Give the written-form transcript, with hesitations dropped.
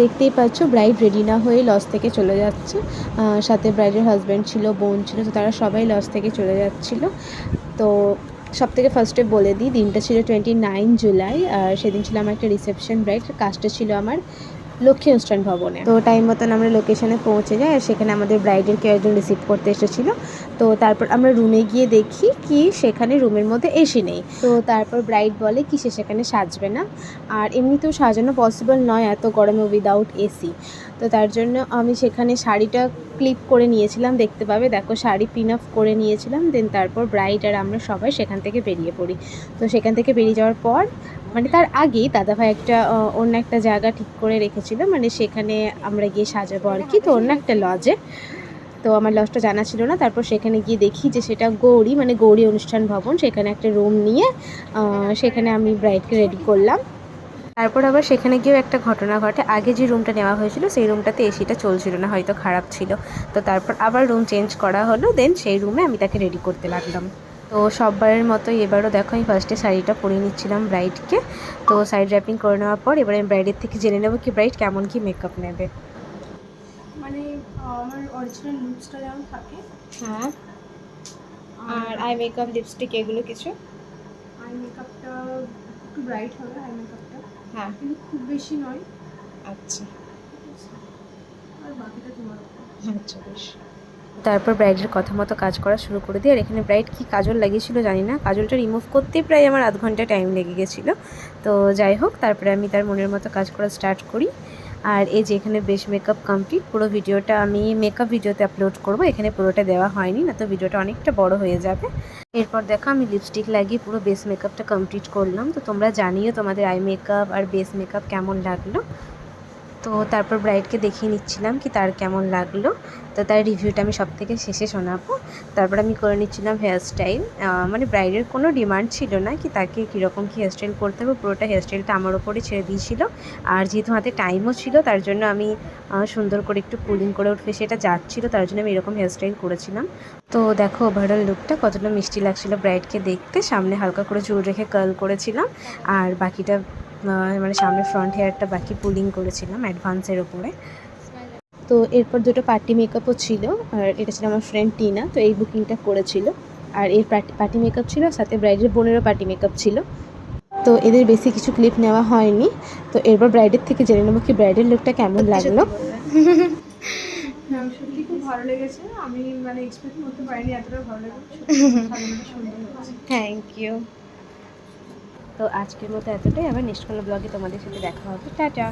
দেখতেই পাচ্ছ bride ready না হয়ে লজ থেকে চলে যাচ্ছে। সাথে ব্রাইডের হাজব্যান্ড ছিল, বোন ছিল, তো তারা সবাই লজ থেকে চলে যাচ্ছিলো। তো সব থেকে ফার্স্টে বলে দিই, দিনটা ছিল 29 জুলাই, আর সেদিন ছিল আমার একটা রিসেপশন। ব্রাইড কাজটা ছিল আমার লক্ষ্মী অনুষ্ঠান ভবনে। তো টাইম মতন আমরা লোকেশনে পৌঁছে যাই, আর সেখানে আমাদের ব্রাইডের কেউ একজন রিসিভ করতে এসেছিলো। তো তারপর আমরা রুমে গিয়ে দেখি কি সেখানে রুমের মধ্যে এসি নেই। তো তারপর ব্রাইড বলে কি সে সেখানে সাজবে না, আর এমনিতেও সাজানো পসিবল নয় এত গরমে উইদাউট এসি। তো তার জন্য আমি সেখানে শাড়িটা ক্লিপ করে নিয়েছিলাম, দেখতে পাবে, দেখো শাড়ি পিন অফ করে নিয়েছিলাম। দেন তারপর ব্রাইড আর আমরা সবাই সেখান থেকে বেরিয়ে পড়ি। তো সেখান থেকে বেরিয়ে যাওয়ার পর মানে তার আগেই দাদাভাই একটা অন্য একটা জায়গা ঠিক করে রেখেছিল, মানে সেখানে আমরা গিয়ে সাজাবো আর কি, তো অন্য একটা লজে। তো আমার লজটা জানা ছিল না। তারপর সেখানে গিয়ে দেখি যে সেটা গৌরী, মানে গৌরী অনুষ্ঠান ভবন। সেখানে একটা রুম নিয়ে সেখানে আমি ব্রাইডকে রেডি করলাম। তারপর আবার সেখানে গিয়েও একটা ঘটনা ঘটে। আগে যে রুমটা নেওয়া হয়েছিল সেই রুমটাতে এসিটা চলছিল না, হয়তো খারাপ ছিল। তো তারপর আবার রুম চেঞ্জ করা হলো, দেন সেই রুমে আমি তাকে রেডি করতে লাগলাম। তো সববারের মতোই এবারও দেখো আমি ফার্স্টে শাড়িটা পরিয়ে নিচ্ছিলাম ব্রাইডকে। তো সাইড র্যাপিং করে নেওয়ার পর এবার আমি ব্রাইডের থেকে জেনে নেবো কি ব্রাইড কেমন কি মেকআপ নেবে। মানে আমার অরিজিনাল লুকসটা যেমন থাকে। হ্যাঁ, আর আই মেকআপ, লিপস্টিক এগুলো কিছু? আই মেকআপটা একটু ব্রাইট হবে, আই মেকআপটা। হ্যাঁ, কিন্তু খুব বেশি নয়। আচ্ছা আর বাকিটা তোমার উপর। আচ্ছা, বেশ। তারপর ব্রাইডের কথা মতো কাজ করা শুরু করে দিই। আর এখানে ব্রাইড কি কাজল লাগিয়েছিল জানি না, কাজলটা রিমুভ করতেই প্রায় আমার আধ ঘন্টা টাইম লেগে গেছিলো। তো যাই হোক, তারপরে আমি তার মনের মতো কাজ করা স্টার্ট করি। আর এই যে এখানে বেশ মেকআপ কমপ্লিট। পুরো ভিডিওটা আমি মেকআপ ভিডিওতে আপলোড করব, এখানে পুরোটা দেওয়া হয়নি, না তো ভিডিওটা অনেকটা বড় হয়ে যাবে। এরপর দেখো আমি লিপস্টিক লাগিয়ে পুরো বেস মেকআপটা কমপ্লিট করলাম। তো তোমরা জানিও তোমাদের আই মেকআপ আর বেস মেকআপ কেমন লাগলো। তো তারপর ব্রাইডকে দেখিয়ে নিচ্ছিলাম কি তার কেমন লাগলো। তো তার রিভিউটা আমি সব থেকে শেষে শোনাবো। তারপর আমি করে নিচ্ছিলাম হেয়ারস্টাইল। মানে ব্রাইডের কোনো ডিমান্ড ছিল না কি তাকে কীরকম কী হেয়ারস্টাইল করতে হবে, পুরোটা হেয়ারস্টাইলটা আমার ওপরে ছেড়ে দিয়েছিল। আর যেহেতু হাতে টাইমও ছিল তার জন্য আমি সুন্দর করে একটু পুলিং করে উঠবে সেটা যাচ্ছিলো, তার জন্য আমি এরকম হেয়ারস্টাইল করেছিলাম। তো দেখো ওভারঅল লুকটা কতটা মিষ্টি লাগছিলো ব্রাইডকে দেখতে। সামনে হালকা করে চুল রেখে কার্ল করেছিলাম, আর বাকিটা মানে সামনে ফ্রন্ট হেয়ারটা বাকি পুলিং করেছিলাম অ্যাডভান্সের ওপরে। তো এরপর দুটো পার্টি মেকআপও ছিল, আর এটা ছিল আমার ফ্রেন্ড টিনা, তো এই বুকিংটা করেছিল। আর এর পার্টি মেকআপ ছিল, সাথে ব্রাইডের বোনেরও পার্টি মেকআপ ছিল। তো এদের বেশি কিছু ক্লিপ নেওয়া হয়নি। তো এরপর ব্রাইডের থেকে জেনে নেবো কি ব্রাইডের লুকটা কেমন লাগলো। সত্যি খুব ভালো লেগেছে। আমি মানে এক্সপেক্ট করতে পারিনি এতটা ভালো লেগেছে। সাজানোটা সুন্দর হয়েছে। Thank you. তো আজকের মতো এতটাই, আবার নেক্সট কোনো ব্লগে তোমাদের সাথে দেখা হবে। টাটা।